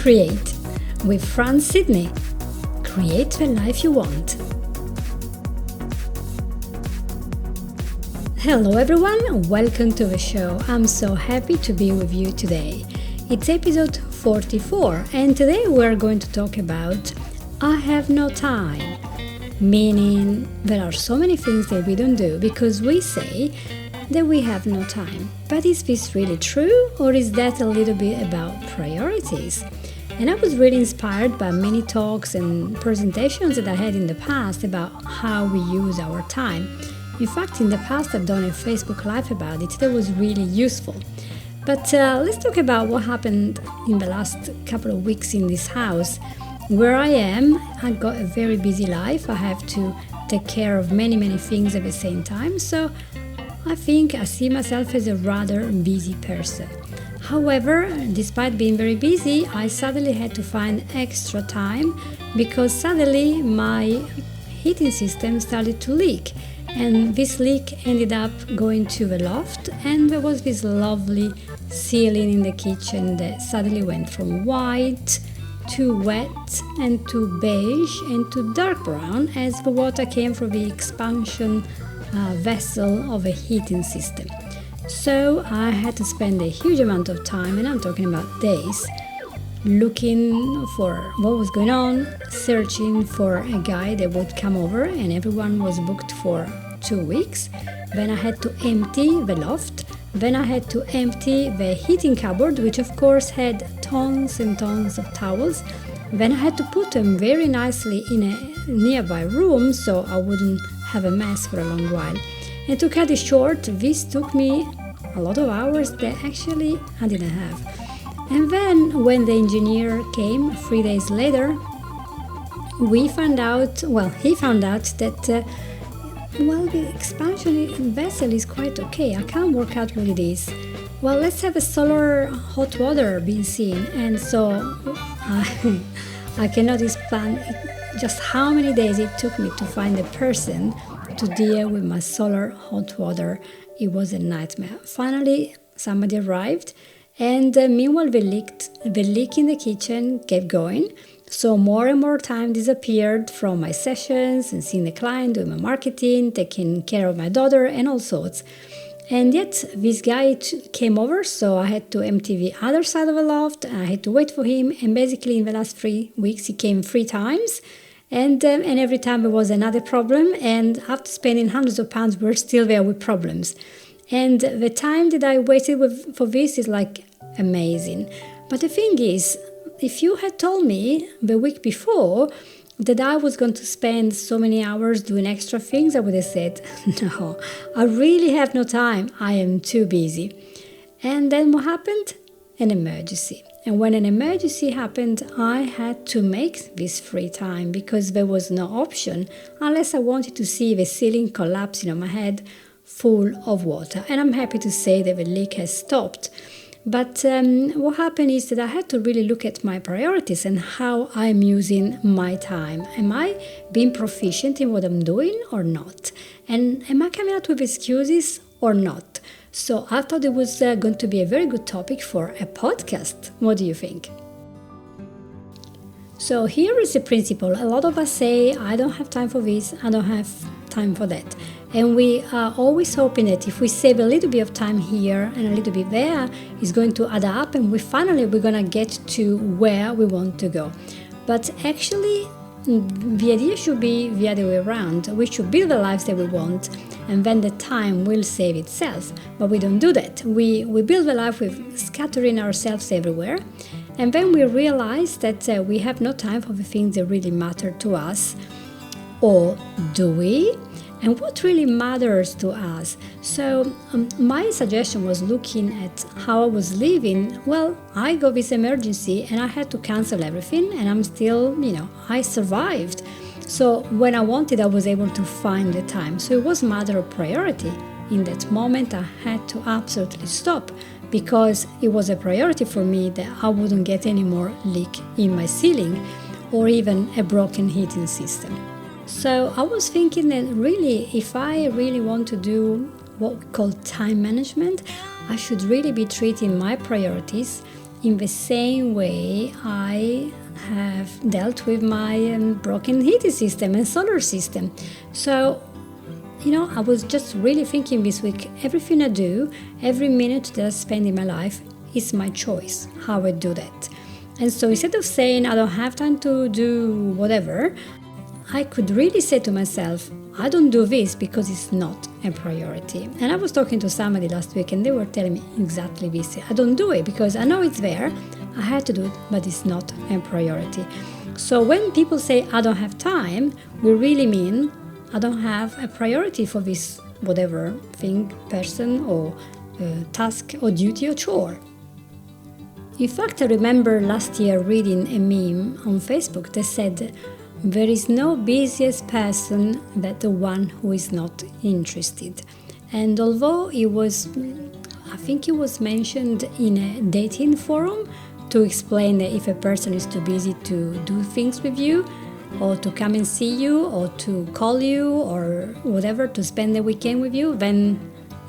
Create with Fran Sidney. Create the life you want. Hello everyone, welcome to the show. I'm so happy to be with you today. It's episode 44 and today we're going to talk about I have no time. Meaning there are so many things that we don't do because we say that we have no time. But is this really true, or is that a little bit about priorities? And I was really inspired by many talks and presentations that I had in the past about how we use our time. In fact, in the past I've done a Facebook Live about it that was really useful. But let's talk about what happened in the last couple of weeks in this house. Where I am, I've got a very busy life. I have to take care of many things at the same time. So I think I see myself as a rather busy person. However, despite being very busy, I suddenly had to find extra time because suddenly my heating system started to leak. And this leak ended up going to the loft, and there was this lovely ceiling in the kitchen that suddenly went from white to wet and to beige and to dark brown as the water came from the expansion vessel of a heating system. So I had to spend a huge amount of time, and I'm talking about days, looking for what was going on, searching for a guy that would come over, and everyone was booked for 2 weeks. Then I had to empty the loft. Then I had to empty the heating cupboard, which of course had tons and tons of towels. Then I had to put them very nicely in a nearby room so I wouldn't have a mess for a long while. And to cut it short, this took me a lot of hours that actually I didn't have. And then when the engineer came 3 days later, he found out that the expansion vessel is quite okay. I can't work out what it is. Well, let's have a solar hot water being seen. And so I cannot explain just how many days it took me to find a person to deal with my solar hot water. It was a nightmare. Finally, somebody arrived, and meanwhile the leak in the kitchen kept going. So more and more time disappeared from my sessions and seeing the client, doing my marketing, taking care of my daughter and all sorts. And yet this guy came over, so I had to empty the other side of the loft. I had to wait for him, and basically in the last 3 weeks he came 3 times. And every time there was another problem, and after spending hundreds of pounds, we're still there with problems. And the time that I waited for this is like amazing. But the thing is, if you had told me the week before that I was going to spend so many hours doing extra things, I would have said, no, I really have no time. I am too busy. And then what happened? An emergency. And when an emergency happened, I had to make this free time because there was no option unless I wanted to see the ceiling collapsing on my head full of water. And I'm happy to say that the leak has stopped. But what happened is that I had to really look at my priorities and how I'm using my time. Am I being proficient in what I'm doing or not? And am I coming out with excuses or not? So I thought it was going to be a very good topic for a podcast. What do you think? So here is the principle. A lot of us say, I don't have time for this, I don't have time for that. And we are always hoping that if we save a little bit of time here and a little bit there, it's going to add up, and we're going to get to where we want to go. But actually, the idea should be the other way around. We should build the lives that we want, and then the time will save itself. But we don't do that. We build the life with scattering ourselves everywhere, and then we realize that we have no time for the things that really matter to us. Or do we? And what really matters to us? So my suggestion was looking at how I was living. Well, I got this emergency and I had to cancel everything, and I'm still, I survived. So when I wanted, I was able to find the time. So it was a matter of priority. In that moment, I had to absolutely stop because it was a priority for me that I wouldn't get any more leak in my ceiling or even a broken heating system. So I was thinking that really, if I really want to do what we call time management, I should really be treating my priorities in the same way I have dealt with my broken heating system and solar system. So, I was just really thinking this week, everything I do, every minute that I spend in my life is my choice, how I do that. And so instead of saying I don't have time to do whatever, I could really say to myself, I don't do this because it's not a priority. And I was talking to somebody last week and they were telling me exactly this. I don't do it because I know it's there, I had to do it, but it's not a priority. So when people say I don't have time, we really mean I don't have a priority for this whatever thing, person or task or duty or chore. In fact, I remember last year reading a meme on Facebook that said, there is no busiest person than the one who is not interested. And although I think it was mentioned in a dating forum to explain that if a person is too busy to do things with you, or to come and see you, or to call you, or whatever, to spend the weekend with you, then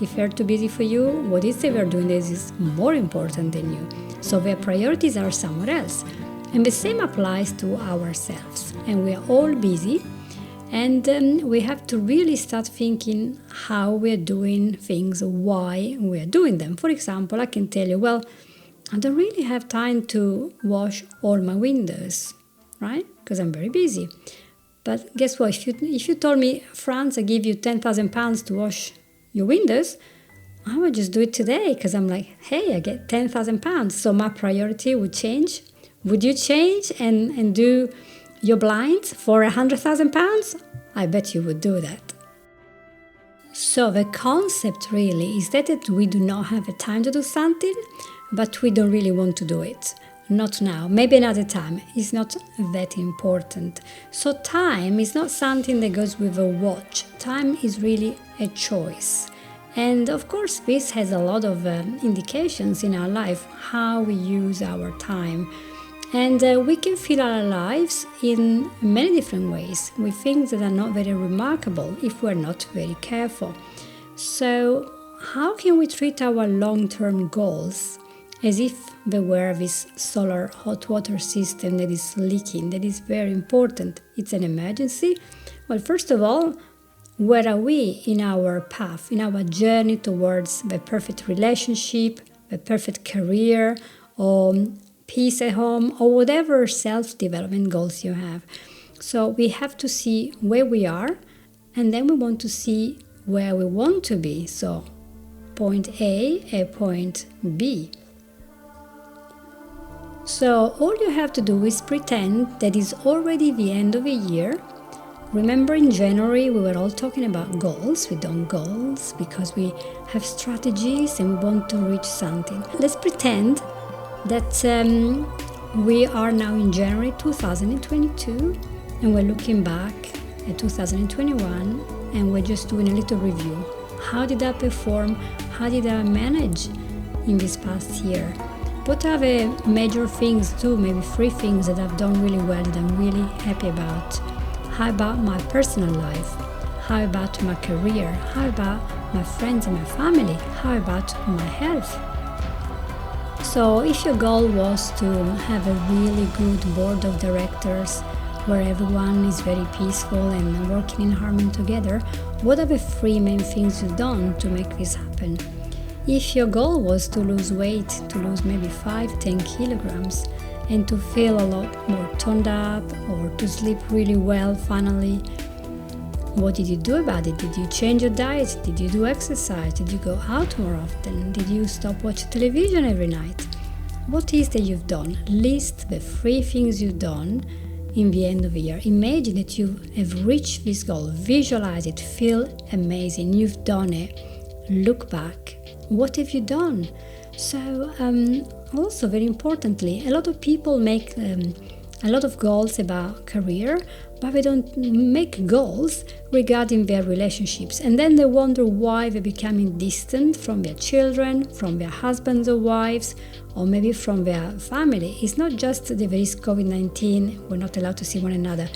if they're too busy for you, what is they were doing this is more important than you. So their priorities are somewhere else. And the same applies to ourselves. And we are all busy, and we have to really start thinking how we are doing things, why we are doing them. For example, I can tell you, well, I don't really have time to wash all my windows, right? Because I'm very busy. But guess what? If you told me, Franz, I give you £10,000 to wash your windows, I would just do it today because I'm like, hey, I get £10,000. So my priority would change. Would you change and do your blinds for £100,000? I bet you would do that. So the concept really is that we do not have the time to do something, but we don't really want to do it. Not now, maybe another time. It's not that important. So time is not something that goes with a watch. Time is really a choice. And of course, this has a lot of indications in our life, how we use our time. And we can fill our lives in many different ways with things that are not very remarkable if we're not very careful. So how can we treat our long-term goals as if they were this solar hot water system that is leaking, that is very important? It's an emergency. Well, first of all, where are we in our path, in our journey towards the perfect relationship, the perfect career, or peace at home, or whatever self-development goals you have? So we have to see where we are, and then we want to see where we want to be. So point A and point B. So all you have to do is pretend that it's already the end of a year. Remember in January we were all talking about goals. We done goals because we have strategies and we want to reach something. Let's pretend that we are now in January 2022 and we're looking back at 2021 and we're just doing a little review. How did I perform? How did I manage in this past year? What are the major things, maybe 3 things that I've done really well that I'm really happy about? How about my personal life? How about my career? How about my friends and my family? How about my health? So if your goal was to have a really good board of directors where everyone is very peaceful and working in harmony together, what are the 3 main things you've done to make this happen? If your goal was to lose weight, to lose maybe 5-10 kilograms, and to feel a lot more toned up, or to sleep really well finally, what did you do about it? Did you change your diet? Did you do exercise? Did you go out more often? Did you stop watching television every night? What is that you've done? List the 3 things you've done in the end of the year. Imagine that you have reached this goal. Visualize it. Feel amazing. You've done it. Look back. What have you done? So also very importantly, a lot of people make a lot of goals about career, but they don't make goals regarding their relationships. And then they wonder why they're becoming distant from their children, from their husbands or wives, or maybe from their family. It's not just that there is COVID-19, we're not allowed to see one another.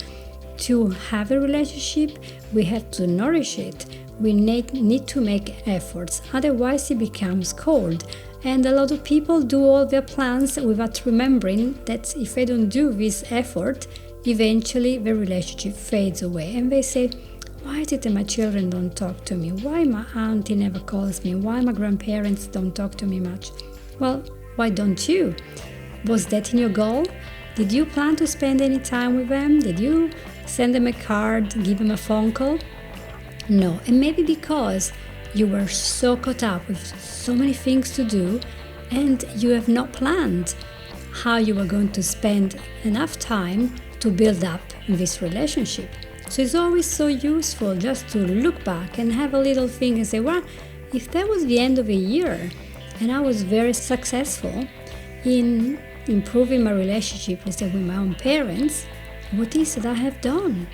To have a relationship, we have to nourish it. We need to make efforts, otherwise it becomes cold. And a lot of people do all their plans without remembering that if they don't do this effort, eventually the relationship fades away. And they say, why is it that my children don't talk to me? Why my auntie never calls me? Why my grandparents don't talk to me much? Well, why don't you? Was that in your goal? Did you plan to spend any time with them? Did you send them a card, give them a phone call? No, and maybe because you were so caught up with so many things to do and you have not planned how you were going to spend enough time to build up this relationship. So it's always so useful just to look back and have a little thing and say, well, if that was the end of a year and I was very successful in improving my relationship, let's say, with my own parents, what is it I have done?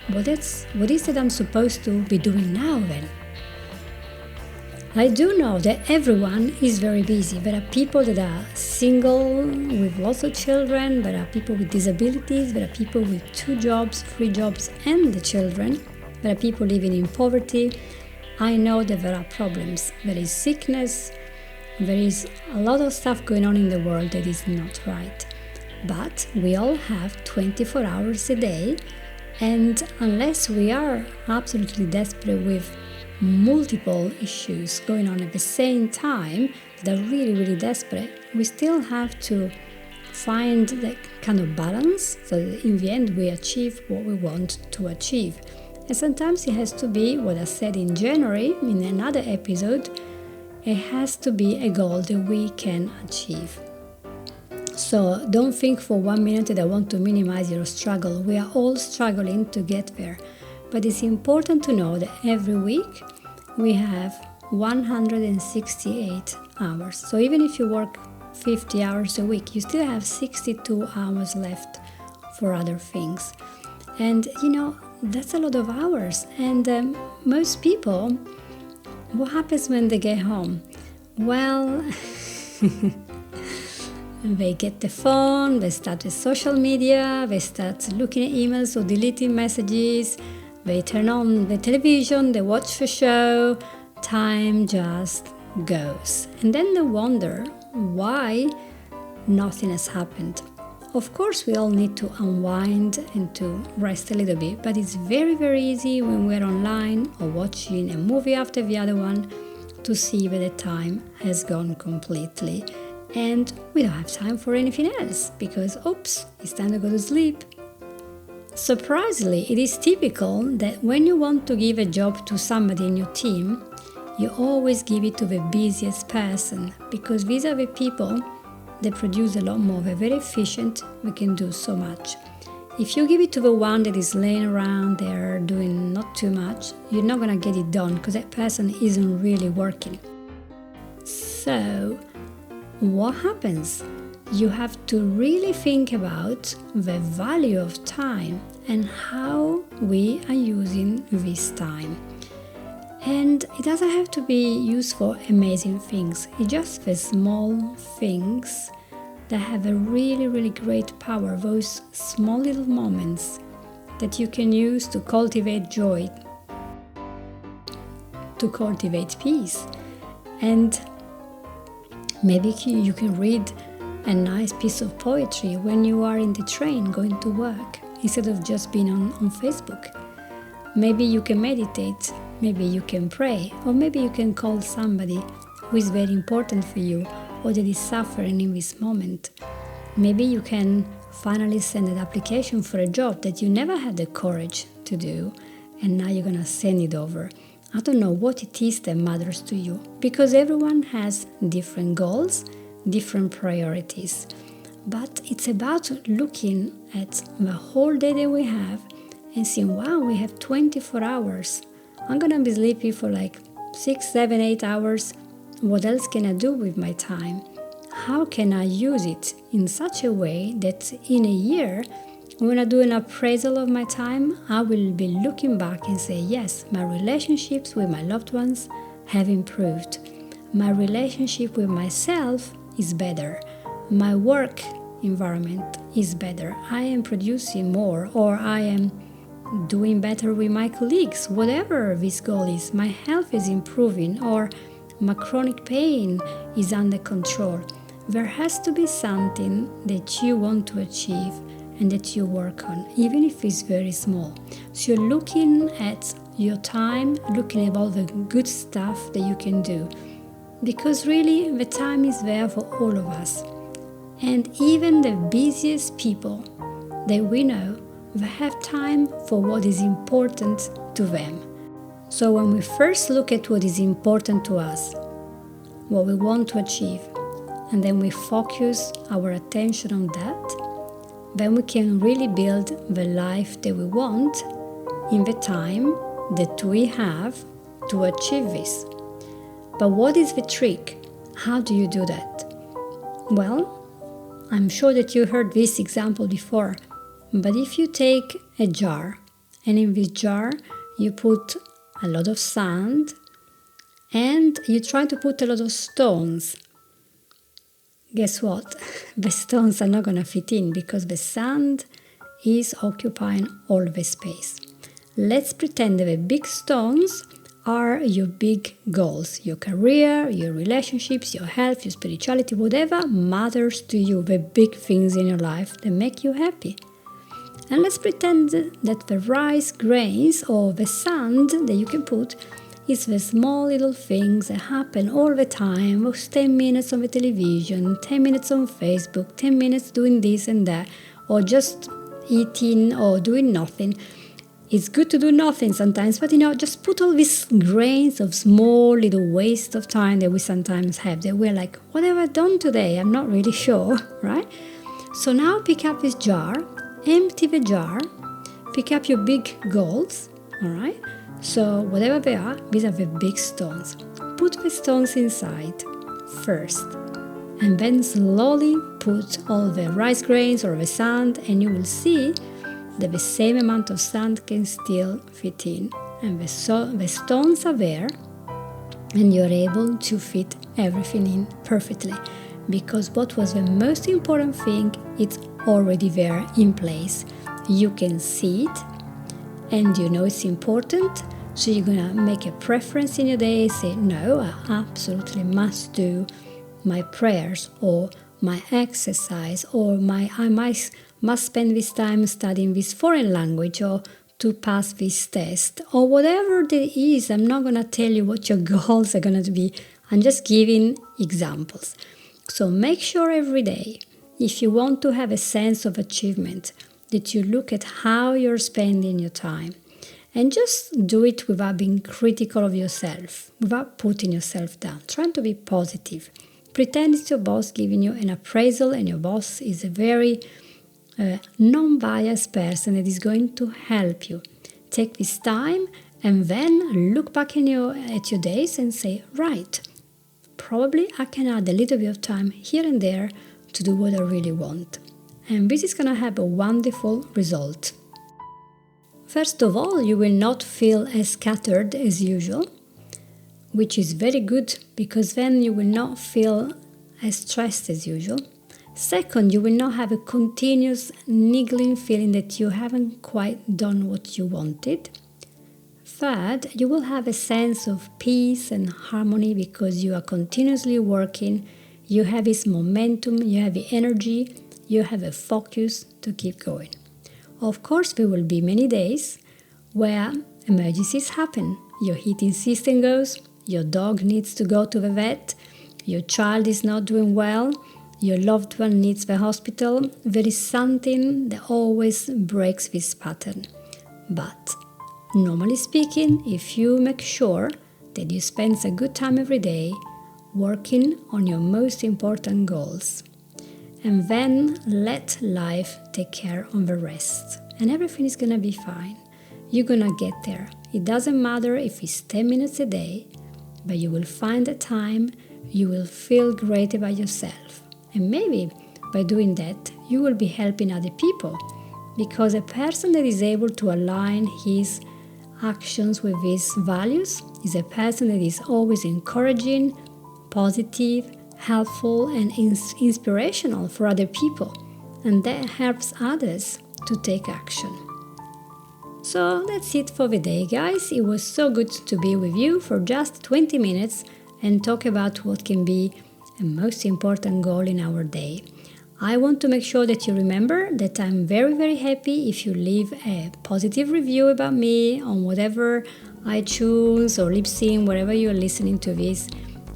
What is it I'm supposed to be doing now then? I do know that everyone is very busy. There are people that are single with lots of children. There are people with disabilities. There are people with 2 jobs, 3 jobs, and the children. There are people living in poverty. I know that there are problems. There is sickness. There is a lot of stuff going on in the world that is not right. But we all have 24 hours a day. And unless we are absolutely desperate with multiple issues going on at the same time that are really, really desperate, we still have to find that kind of balance so that in the end we achieve what we want to achieve. And sometimes it has to be what I said in January in another episode, it has to be a goal that we can achieve. So don't think for 1 minute that I want to minimize your struggle. We are all struggling to get there. But it's important to know that every week we have 168 hours. So even if you work 50 hours a week, you still have 62 hours left for other things. And that's a lot of hours. And most people, what happens when they get home? Well, they get the phone, they start with social media, they start looking at emails or deleting messages, they turn on the television, they watch the show, time just goes. And then they wonder why nothing has happened. Of course, we all need to unwind and to rest a little bit, but it's very, very easy when we're online or watching a movie after the other one to see that the time has gone completely. And we don't have time for anything else because, oops, it's time to go to sleep. Surprisingly, it is typical that when you want to give a job to somebody in your team, you always give it to the busiest person because these are the people that produce a lot more. They're very efficient, they can do so much. If you give it to the one that is laying around there doing not too much, you're not going to get it done because that person isn't really working. So, what happens? You have to really think about the value of time and how we are using this time. And it doesn't have to be used for amazing things. It's just the small things that have a really, really great power. Those small little moments that you can use to cultivate joy, to cultivate peace. And maybe you can read a nice piece of poetry when you are in the train going to work instead of just being on Facebook. Maybe you can meditate, maybe you can pray, or maybe you can call somebody who is very important for you or that is suffering in this moment. Maybe you can finally send an application for a job that you never had the courage to do and now you're gonna send it over. I don't know what it is that matters to you because everyone has different goals, different priorities. But it's about looking at the whole day that we have and seeing, wow, we have 24 hours. I'm gonna be sleepy for like 6, 7, 8 hours. What else can I do with my time? How can I use it in such a way that in a year, when I do an appraisal of my time, I will be looking back and say, yes, my relationships with my loved ones have improved. My relationship with myself is better. My work environment is better. I am producing more, or I am doing better with my colleagues. Whatever this goal is, my health is improving, or my chronic pain is under control. There has to be something that you want to achieve and that you work on, even if it's very small. So you're looking at your time, looking at all the good stuff that you can do. Because really, the time is there for all of us. And even the busiest people that we know, they have time for what is important to them. So when we first look at what is important to us, what we want to achieve, and then we focus our attention on that, then we can really build the life that we want in the time that we have to achieve this. But what is the trick? How do you do that? Well, I'm sure that you heard this example before, but if you take a jar, and in this jar you put a lot of sand, and you try to put a lot of stones, guess what? The stones are not going to fit in because the sand is occupying all the space. Let's pretend that the big stones are your big goals, your career, your relationships, your health, your spirituality, whatever matters to you, the big things in your life that make you happy. And let's pretend that the rice grains or the sand that you can put is the small little things that happen all the time, those 10 minutes on the television, 10 minutes on Facebook, 10 minutes doing this and that, or just eating or doing nothing. It's good to do nothing sometimes, but just put all these grains of small little waste of time that we sometimes have, that we're like, what have I done today? I'm not really sure, right? So now pick up this jar, empty the jar, pick up your big goals, all right? So whatever they are, these are the big stones. Put the stones inside first, and then slowly put all the rice grains or the sand, and you will see that the same amount of sand can still fit in, and the stones are there, and you're able to fit everything in perfectly, because what was the most important thing, it's already there in place. You can see it, and you know it's important, so you're gonna make a preference in your day, say, no, I absolutely must do my prayers, or my exercise, or I must spend this time studying this foreign language, or to pass this test, or whatever it is. I'm not going to tell you what your goals are going to be. I'm just giving examples. So make sure every day, if you want to have a sense of achievement, that you look at how you're spending your time. And just do it without being critical of yourself, without putting yourself down, trying to be positive. Pretend it's your boss giving you an appraisal, and your boss is a very non-biased person that is going to help you. Take this time and then look back at your days and say, right, probably I can add a little bit of time here and there to do what I really want. And this is going to have a wonderful result. First of all, you will not feel as scattered as usual, which is very good, because then you will not feel as stressed as usual. Second, you will not have a continuous niggling feeling that you haven't quite done what you wanted. Third, you will have a sense of peace and harmony because you are continuously working, you have this momentum, you have the energy, you have a focus to keep going. Of course, there will be many days where emergencies happen. Your heating system goes, your dog needs to go to the vet, your child is not doing well, your loved one needs the hospital. There is something that always breaks this pattern. But normally speaking, if you make sure that you spend a good time every day working on your most important goals, and then let life take care of the rest, and everything is gonna be fine. You're gonna get there. It doesn't matter if it's 10 minutes a day, but you will find the time, you will feel great about yourself. And maybe by doing that, you will be helping other people, because a person that is able to align his actions with his values is a person that is always encouraging, positive, helpful, and inspirational for other people, and that helps others to take action. So that's it for the day, guys. It was so good to be with you for just 20 minutes, and talk about what can be a most important goal in our day. I want to make sure that you remember that I'm very, very happy if you leave a positive review about me on whatever iTunes or Libsyn, wherever you're listening to this.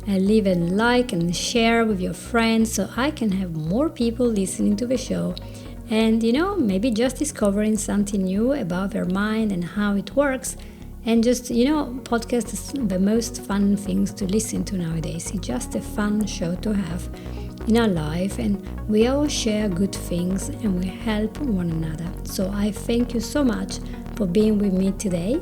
And leave a like and share with your friends so I can have more people listening to the show. And maybe just discovering something new about their mind and how it works. And just, podcast is the most fun things to listen to nowadays. It's just a fun show to have in our life, and we all share good things and we help one another. So I thank you so much for being with me today.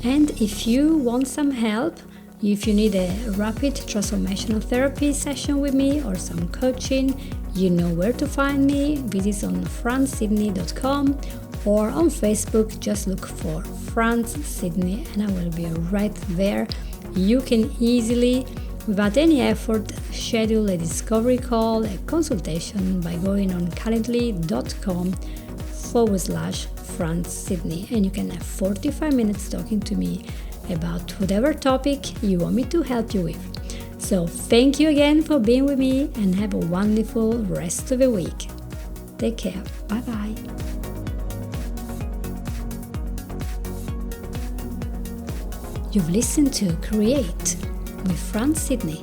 And if you want some help, if you need a rapid transformational therapy session with me or some coaching, you know where to find me. Visit on francesydney.com or on Facebook, just look for France Sydney and I will be right there. You can easily, without any effort, schedule a discovery call, a consultation by going on calendly.com/France Sydney, and you can have 45 minutes talking to me about whatever topic you want me to help you with. So thank you again for being with me and have a wonderful rest of the week. Take care. Bye bye. You've listened to Create with France Sydney.